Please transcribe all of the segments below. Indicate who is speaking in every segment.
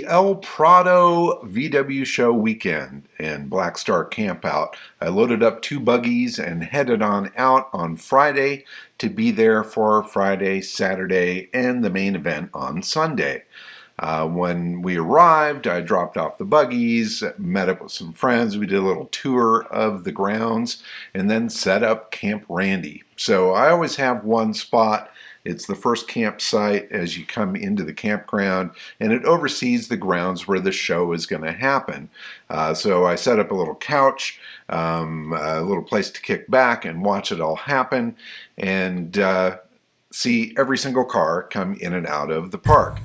Speaker 1: El Prado VW show weekend and Blackstar Campout. I loaded up 2 buggies and headed on out on Friday to be there for Friday, Saturday, and the main event on Sunday. When we arrived, I dropped off the buggies, met up with some friends. We did a little tour of the grounds and then set up Camp Randy. So I always have one spot. It's the first campsite as you come into the campground, and it oversees the grounds where the show is going to happen. So I set up a little couch, a little place to kick back and watch it all happen, and see every single car come in and out of the park.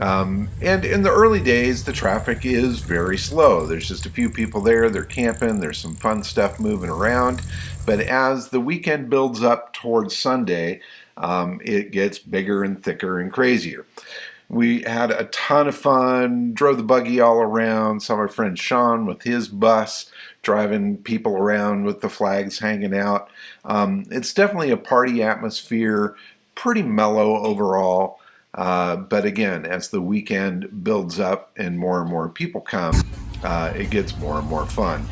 Speaker 1: And in the early days, the traffic is very slow. There's just a few people there, they're camping, there's some fun stuff moving around. But as the weekend builds up towards Sunday, it gets bigger and thicker and crazier. We had a ton of fun, drove the buggy all around, saw my friend Sean with his bus, driving people around with the flags hanging out. It's definitely a party atmosphere, pretty mellow overall. But again, as the weekend builds up and more people come, it gets more and more fun.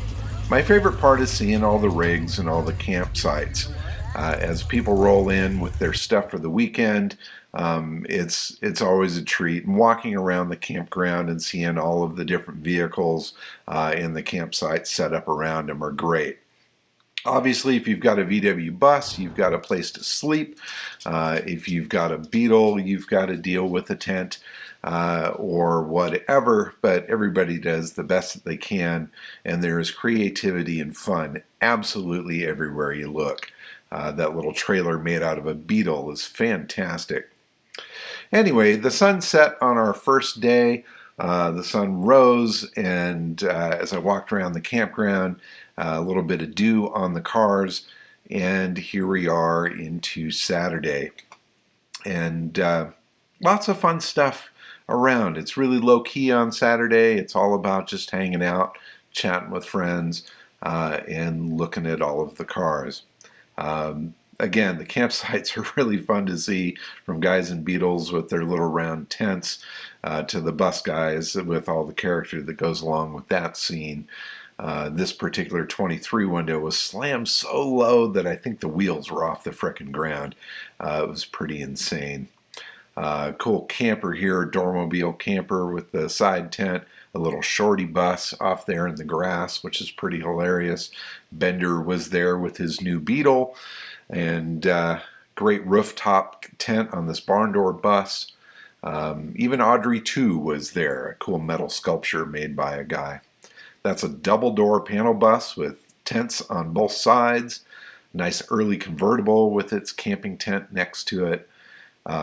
Speaker 1: My favorite part is seeing all the rigs and all the campsites. As people roll in with their stuff for the weekend, it's always a treat. And walking around the campground and seeing all of the different vehicles and the campsites set up around them are great. Obviously, if you've got a VW bus, you've got a place to sleep. If you've got a Beetle, you've got to deal with a tent or whatever. But everybody does the best that they can, and there is creativity and fun absolutely everywhere you look. That little trailer made out of a Beetle is fantastic. Anyway, the sun set on our first day. The sun rose, and as I walked around the campground, a little bit of dew on the cars, and here we are into Saturday. And lots of fun stuff around. It's really low-key on Saturday. It's all about just hanging out, chatting with friends, and looking at all of the cars. Again, the campsites are really fun to see, from guys in Beetles with their little round tents to the bus guys with all the character that goes along with that scene. This particular 23 window was slammed so low that I think the wheels were off the frickin' ground. It was pretty insane. Cool camper here, a Dormobile camper with the side tent, a little shorty bus off there in the grass, which is pretty hilarious. Bender was there with his new Beetle, and great rooftop tent on this barn door bus. Even Audrey 2 was there, a cool metal sculpture made by a guy. That's a double door panel bus with tents on both sides. Nice early convertible with its camping tent next to it.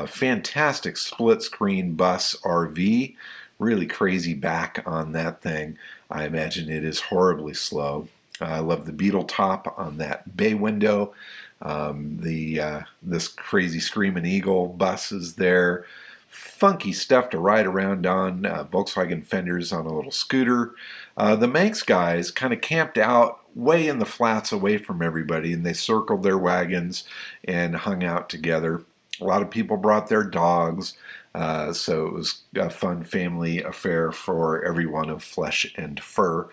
Speaker 1: Fantastic split screen bus RV. Really crazy back on that thing. I imagine it is horribly slow. I love the Beetle top on that bay window. This crazy Screaming Eagle bus is there. Funky stuff to ride around on. Volkswagen fenders on a little scooter. The Manx guys kind of camped out way in the flats away from everybody, and they circled their wagons and hung out together. A lot of people brought their dogs, so it was a fun family affair for everyone of flesh and fur.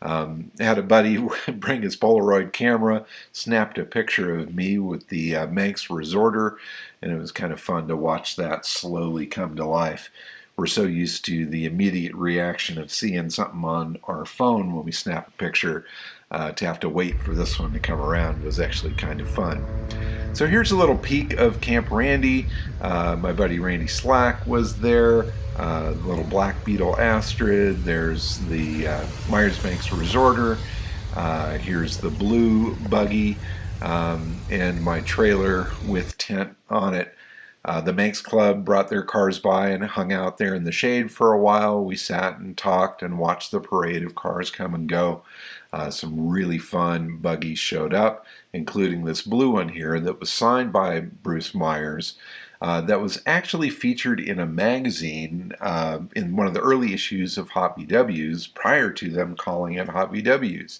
Speaker 1: Had a buddy bring his Polaroid camera, snapped a picture of me with the Manx Resorter, and it was kind of fun to watch that slowly come to life. We're so used to the immediate reaction of seeing something on our phone when we snap a picture, to have to wait for this one to come around was actually kind of fun. So here's a little peek of Camp Randy. My buddy Randy Slack was there. Little black Beetle Astrid. There's the Myers-Banks Resorter. Here's the blue buggy and my trailer with tent on it. The Manx Club brought their cars by and hung out there in the shade for a while. We sat and talked and watched the parade of cars come and go. Some really fun buggies showed up, including this blue one here that was signed by Bruce Myers. That was actually featured in a magazine in one of the early issues of Hot VWs prior to them calling it Hot VWs.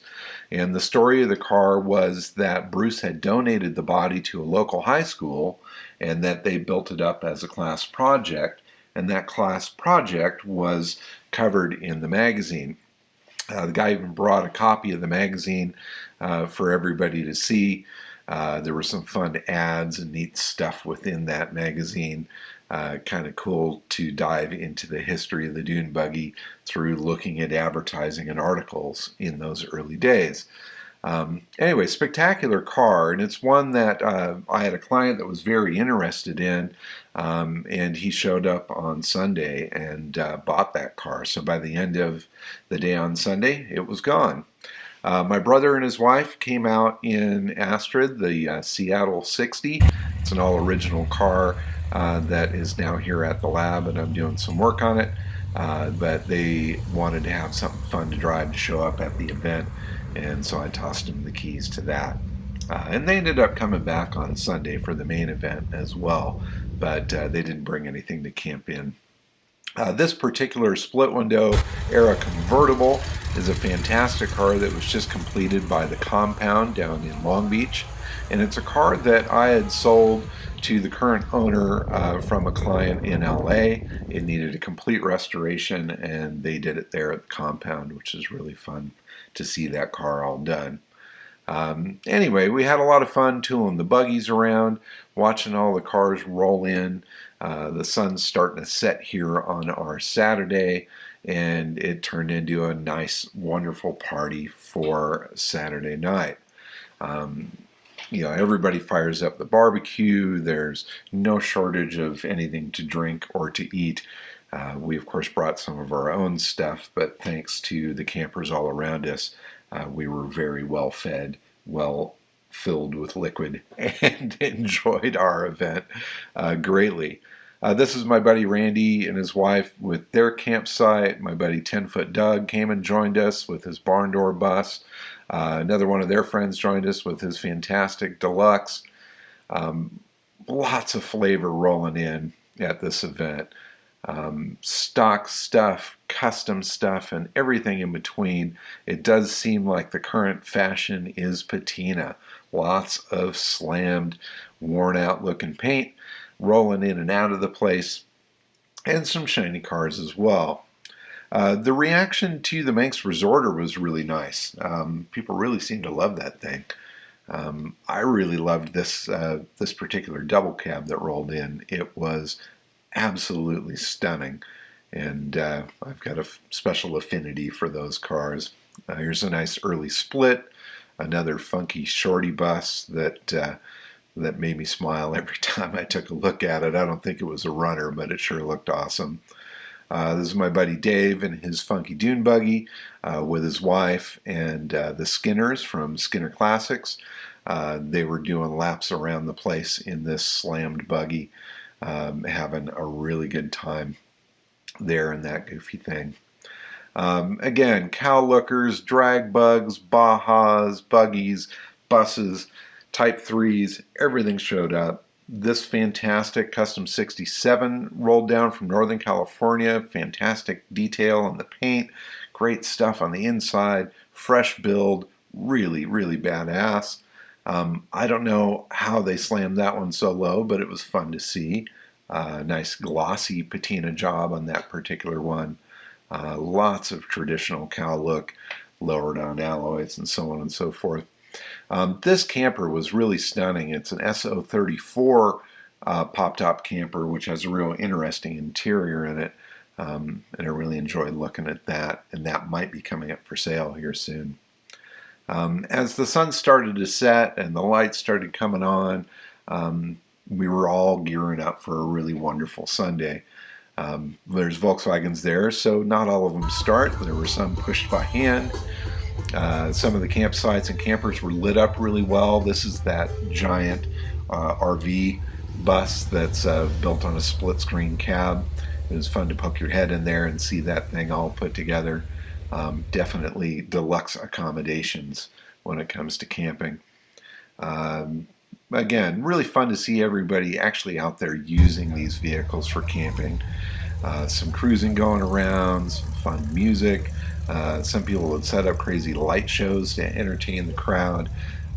Speaker 1: And the story of the car was that Bruce had donated the body to a local high school and that they built it up as a class project. and that class project was covered in the magazine. The guy even brought a copy of the magazine for everybody to see. There were some fun ads and neat stuff within that magazine. Kind of cool to dive into the history of the Dune Buggy through looking at advertising and articles in those early days. Anyway, spectacular car, and it's one that I had a client that was very interested in, and he showed up on Sunday and bought that car. So by the end of the day on Sunday, it was gone. My brother and his wife came out in Astrid, the Seattle 60. It's an all-original car that is now here at the lab, and I'm doing some work on it. But they wanted to have something fun to drive to show up at the event, and so I tossed them the keys to that. And they ended up coming back on Sunday for the main event as well, but they didn't bring anything to camp in. This particular split window era convertible is a fantastic car that was just completed by the Compound down in Long Beach, and it's a car that I had sold to the current owner from a client in LA. It needed a complete restoration, and they did it there at the Compound, which is really fun to see that car all done. Anyway, we had a lot of fun tooling the buggies around, watching all the cars roll in. The sun's starting to set here on our Saturday, and it turned into a nice, wonderful party for Saturday night. Everybody fires up the barbecue. There's no shortage of anything to drink or to eat. We, of course, brought some of our own stuff, but thanks to the campers all around us, we were very well fed, well filled with liquid, and enjoyed our event greatly. This is my buddy Randy and his wife with their campsite. My buddy 10-Foot Doug came and joined us with his barn door bus. Another one of their friends joined us with his fantastic deluxe. Lots of flavor rolling in at this event. Stock stuff, custom stuff, and everything in between. It does seem like the current fashion is patina. Lots of slammed, worn out looking paint rolling in and out of the place, and some shiny cars as well. The reaction to the Manx Resorter was really nice. People really seemed to love that thing. I really loved this particular double cab that rolled in. It was absolutely stunning, and I've got a special affinity for those cars. Here's a nice early split, another funky shorty bus that made me smile every time I took a look at it. I don't think it was a runner, but it sure looked awesome. This is my buddy Dave and his funky Dune Buggy with his wife and the Skinners from Skinner Classics. They were doing laps around the place in this slammed buggy, having a really good time there in that goofy thing. Again, cow lookers, drag bugs, Bajas, buggies, buses, Type 3s, everything showed up. This fantastic Custom 67 rolled down from Northern California. Fantastic detail on the paint. Great stuff on the inside. Fresh build. Really, really badass. I don't know how they slammed that one so low, but it was fun to see. Nice glossy patina job on that particular one. Lots of traditional cow look, lowered on alloys, and so on and so forth. This camper was really stunning. It's an SO34 pop-top camper, which has a real interesting interior in it, and I really enjoyed looking at that, and that might be coming up for sale here soon. As the sun started to set and the lights started coming on, we were all gearing up for a really wonderful Sunday. There's Volkswagens there, so not all of them start. There were some pushed by hand. Some of the campsites and campers were lit up really well. This is that giant RV bus that's built on a split screen cab. It was fun to poke your head in there and see that thing all put together. Definitely deluxe accommodations when it comes to camping. Again, really fun to see everybody actually out there using these vehicles for camping. Some cruising going around, some fun music. Some people would set up crazy light shows to entertain the crowd.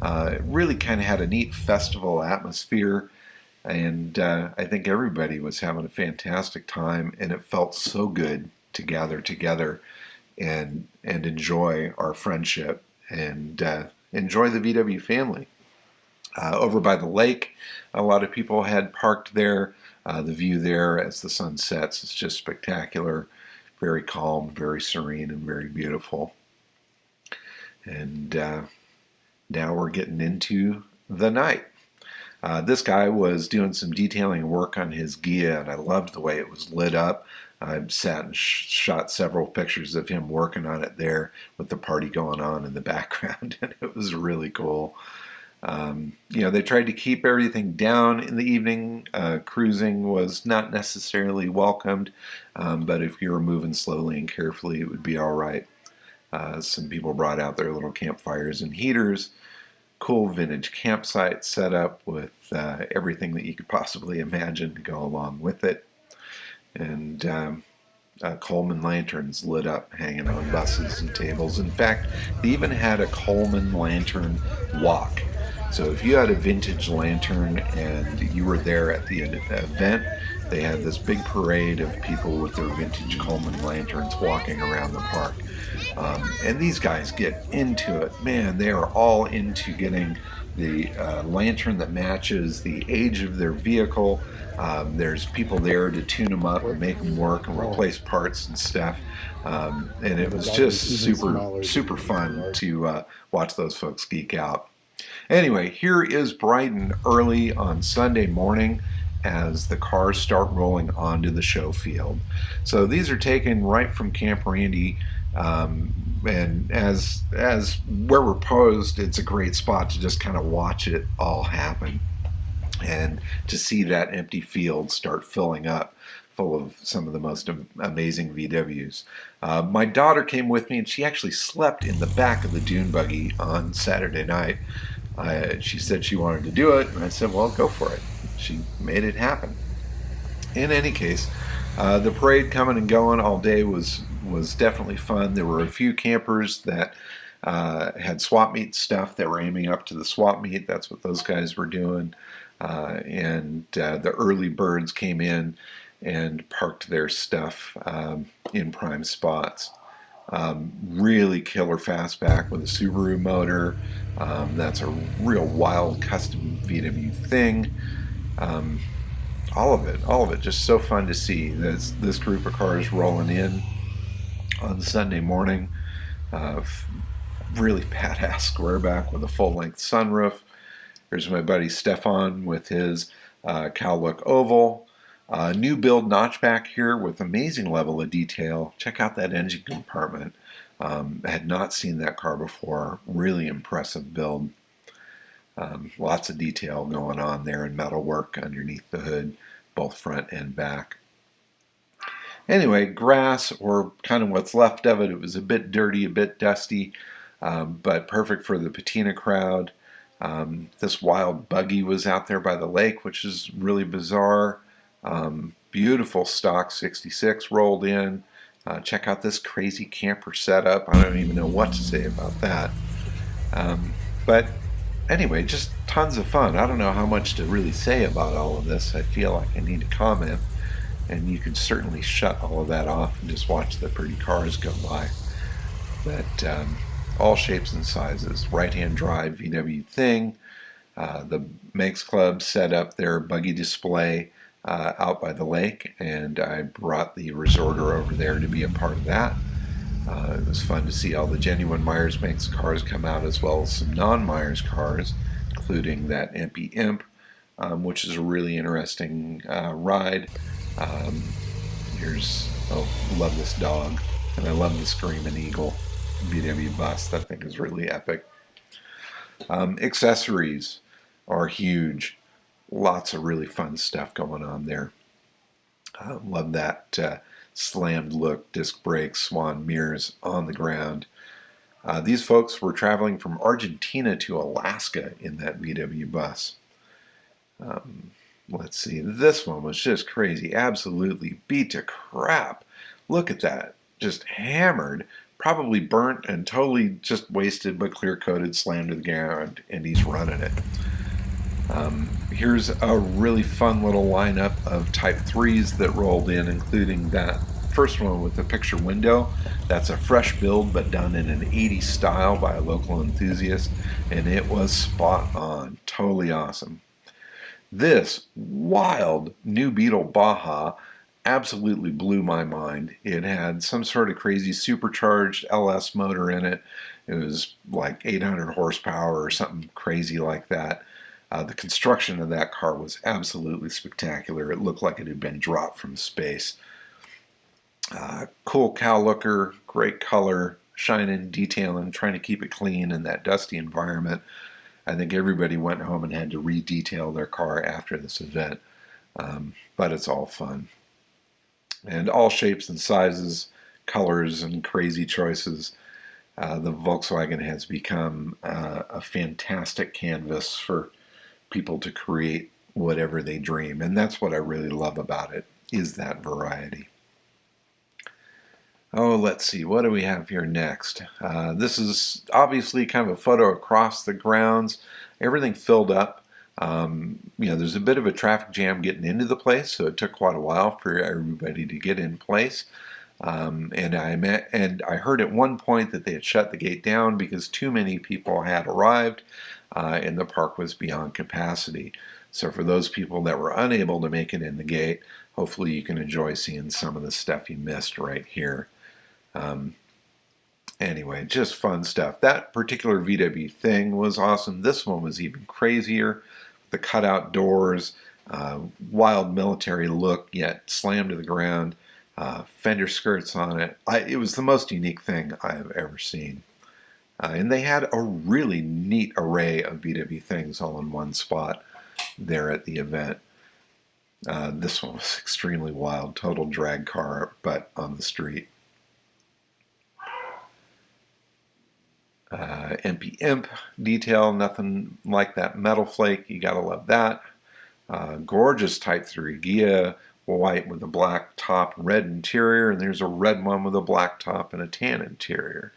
Speaker 1: It really kind of had a neat festival atmosphere. And I think everybody was having a fantastic time, and it felt so good to gather together and enjoy our friendship and enjoy the VW family. Over by the lake, a lot of people had parked there. The view there as the sun sets is just spectacular, very calm, very serene, and very beautiful. And now we're getting into the night. This guy was doing some detailing work on his Ghia, and I loved the way it was lit up. I sat and shot several pictures of him working on it there with the party going on in the background, and it was really cool. They tried to keep everything down in the evening. Cruising was not necessarily welcomed, but if you were moving slowly and carefully, it would be all right. Some people brought out their little campfires and heaters. Cool vintage campsite set up with everything that you could possibly imagine to go along with it. And Coleman lanterns lit up, hanging on buses and tables. In fact, they even had a Coleman lantern walk. So if you had a vintage lantern and you were there at the event, they had this big parade of people with their vintage Coleman lanterns walking around the park. And these guys get into it. Man, they are all into getting the lantern that matches the age of their vehicle. There's people there to tune them up and make them work and replace parts and stuff. And it was just super fun to watch those folks geek out. Anyway, here is bright and early on Sunday morning as the cars start rolling onto the show field. So these are taken right from Camp Randy, and as where we're posed, it's a great spot to just kind of watch it all happen and to see that empty field start filling up full of some of the most amazing VWs. My daughter came with me, and she actually slept in the back of the Dune Buggy on Saturday night. She said she wanted to do it, and I said, well, go for it. She made it happen. In any case, the parade coming and going all day was definitely fun. There were a few campers that had swap meet stuff that were aiming up to the swap meet. That's what those guys were doing. And the early birds came in and parked their stuff in prime spots. Really killer fastback with a Subaru motor. That's a real wild custom VW thing. All of it, just so fun to see. This group of cars rolling in on Sunday morning. Really badass squareback with a full-length sunroof. Here's my buddy Stefan with his Cowlook Oval. New build notchback here with amazing level of detail. Check out that engine compartment. I had not seen that car before. Really impressive build. Lots of detail going on there and metalwork underneath the hood, both front and back. Anyway, grass, or kind of what's left of it. It was a bit dirty, a bit dusty, but perfect for the patina crowd. This wild buggy was out there by the lake, which is really bizarre. Beautiful stock 66 rolled in. Check out this crazy camper setup. I don't even know what to say about that. But anyway, just tons of fun. I don't know how much to really say about all of this. I feel like I need to comment, and you can certainly shut all of that off and just watch the pretty cars go by. But all shapes and sizes. Right-hand drive VW thing. The Makes Club set up their buggy display out by the lake, and I brought the resorter over there to be a part of that. It was fun to see all the genuine Myers Makes cars come out, as well as some non-Myers cars, including that Empy Imp, which is a really interesting ride. Love this dog, and I love the Screaming Eagle VW bus. That thing is really epic. Accessories are huge. Lots of really fun stuff going on there. Love that slammed look, disc brakes, swan mirrors on the ground. These folks were traveling from Argentina to Alaska in that VW bus. Let's see, this one was just crazy. Absolutely beat to crap. Look at that. Just hammered, probably burnt and totally just wasted, but clear coated, slammed to the ground, and he's running it. Here's a really fun little lineup of Type 3s that rolled in, including that first one with the picture window. That's a fresh build, but done in an 80s style by a local enthusiast, and it was spot on. Totally awesome. This wild new Beetle Baja absolutely blew my mind. It had some sort of crazy supercharged LS motor in it. It was like 800 horsepower or something crazy like that. The construction of that car was absolutely spectacular. It looked like it had been dropped from space. Cool cow looker, great color, shining, detailing, trying to keep it clean in that dusty environment. I think everybody went home and had to re-detail their car after this event, but it's all fun. And all shapes and sizes, colors, and crazy choices. The Volkswagen has become a fantastic canvas for people to create whatever they dream, and that's what I really love about it, is that variety. Oh, let's see, what do we have here next? This is obviously kind of a photo across the grounds. Everything filled up. There's a bit of a traffic jam getting into the place, so it took quite a while for everybody to get in place. And I heard at one point that they had shut the gate down because too many people had arrived, and the park was beyond capacity. So for those people that were unable to make it in the gate, hopefully you can enjoy seeing some of the stuff you missed right here. Anyway, just fun stuff. That particular VW thing was awesome. This one was even crazier. The cutout doors, wild military look, yet slammed to the ground, fender skirts on it. It was the most unique thing I have ever seen. And they had a really neat array of VW things all in one spot there at the event. This one was extremely wild, total drag car, but on the street. MP Imp detail, nothing like that metal flake, you gotta love that. Gorgeous Type 3 Ghia, white with a black top, red interior, and there's a red one with a black top and a tan interior.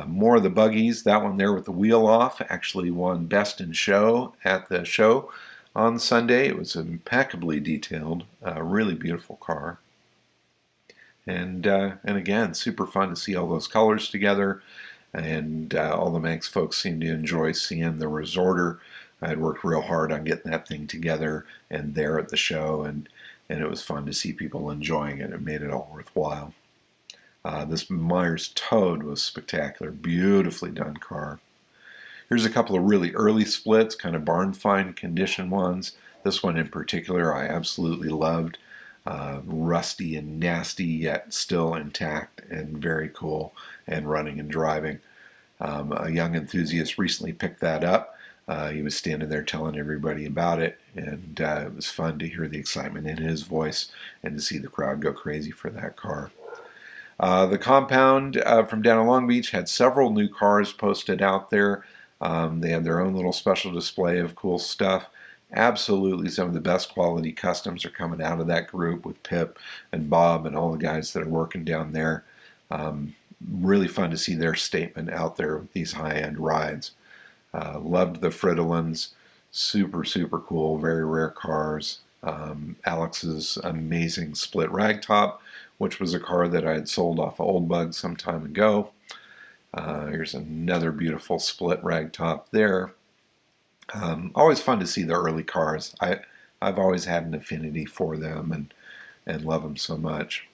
Speaker 1: More of the buggies, that one there with the wheel off actually won Best in Show at the show on Sunday. It was impeccably detailed, really beautiful car. And again, super fun to see all those colors together. And all the Manx folks seemed to enjoy seeing the Resorter. I had worked real hard on getting that thing together and there at the show, and it was fun to see people enjoying it. It made it all worthwhile. This Myers Toad was spectacular, beautifully done car. Here's a couple of really early splits, kind of barn find condition ones. This one in particular I absolutely loved. Rusty and nasty, yet still intact and very cool and running and driving. A young enthusiast recently picked that up. He was standing there telling everybody about it, and it was fun to hear the excitement in his voice and to see the crowd go crazy for that car. The compound from down in Long Beach had several new cars posted out there. They had their own little special display of cool stuff. Absolutely some of the best quality customs are coming out of that group with Pip and Bob and all the guys that are working down there. Really fun to see their statement out there with these high-end rides. Loved the Fridolins. Super, super cool. Very rare cars. Alex's amazing split ragtop, which was a car that I had sold off of Old Bug some time ago. Here's another beautiful split ragtop there. Always fun to see the early cars. I've always had an affinity for them and love them so much.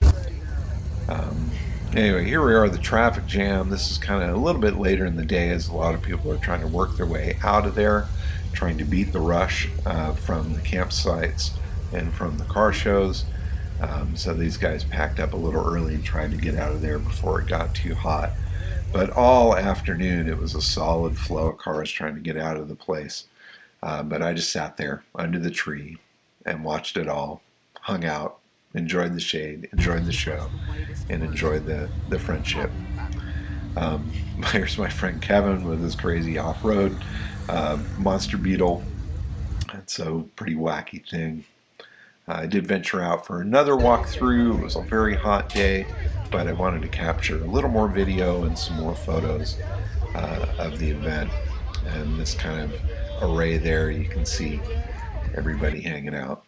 Speaker 1: Anyway, here we are, the traffic jam. This is kind of a little bit later in the day as a lot of people are trying to work their way out of there, trying to beat the rush from the campsites and from the car shows. So these guys packed up a little early and tried to get out of there before it got too hot. But all afternoon it was a solid flow of cars trying to get out of the place. But I just sat there under the tree and watched it all, hung out, enjoyed the shade, enjoyed the show, and enjoyed the friendship. Here's my friend Kevin with his crazy off-road monster beetle. It's a pretty wacky thing. I did venture out for another walkthrough. It was a very hot day, but I wanted to capture a little more video and some more photos of the event. And this kind of array there. You can see everybody hanging out.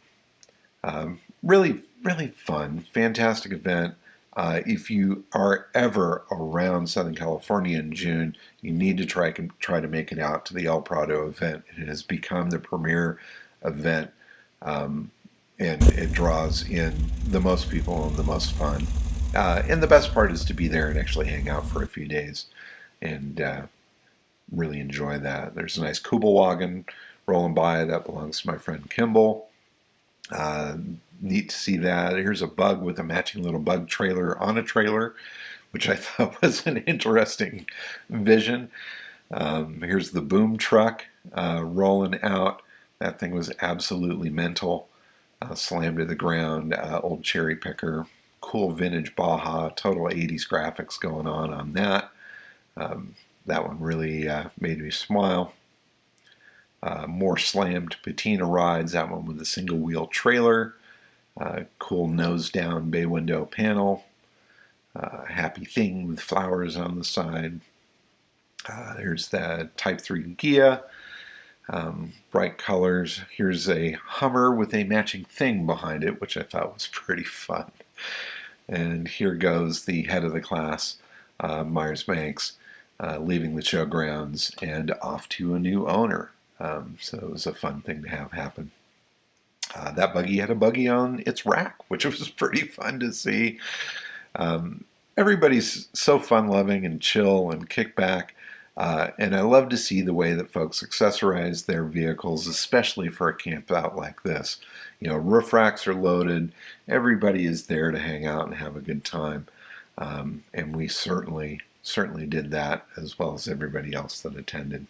Speaker 1: Really, really fun, fantastic event. If you are ever around Southern California in June, you need to try to make it out to the El Prado event. It has become the premier event, and it draws in the most people and the most fun. And the best part is to be there and actually hang out for a few days and really enjoy that. There's a nice Kubelwagen rolling by that belongs to my friend Kimball. Neat to see that. Here's a bug with a matching little bug trailer on a trailer, which I thought was an interesting vision. Here's the boom truck rolling out. That thing was absolutely mental. Slammed to the ground. Old cherry picker. Cool vintage Baja. Total 80s graphics going on that. That one really made me smile. More slammed patina rides. That one with a single wheel trailer. Cool nose down bay window panel. Happy thing with flowers on the side. There's the Type 3 Ghia. Bright colors. Here's a Hummer with a matching thing behind it, which I thought was pretty fun. And here goes the head of the class, Myers-Banks, leaving the showgrounds and off to a new owner. So it was a fun thing to have happen. That buggy had a buggy on its rack, which was pretty fun to see. Everybody's so fun-loving and chill and kick back, and I love to see the way that folks accessorize their vehicles, especially for a camp out like this. You know, roof racks are loaded. Everybody is there to hang out and have a good time, and we certainly did that, as well as everybody else that attended.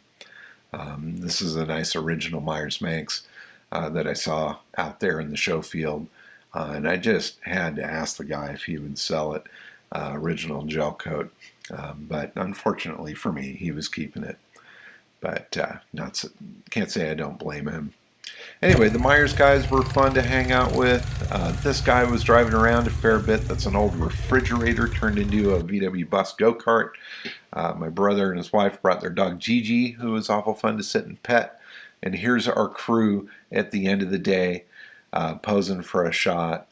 Speaker 1: This is a nice original Myers-Banks that I saw out there in the show field, and I just had to ask the guy if he would sell it, original gel coat, but unfortunately for me, he was keeping it. But can't say I don't blame him. Anyway, the Myers guys were fun to hang out with. This guy was driving around a fair bit. That's an old refrigerator turned into a VW bus go-kart. My brother and his wife brought their dog Gigi, who was awful fun to sit and pet. And here's our crew at the end of the day, posing for a shot.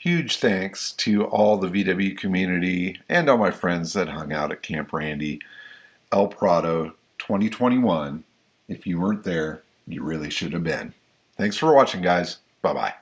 Speaker 1: Huge thanks to all the VW community and all my friends that hung out at Camp Randy. El Prado 2021. If you weren't there, you really should have been. Thanks for watching, guys. Bye-bye.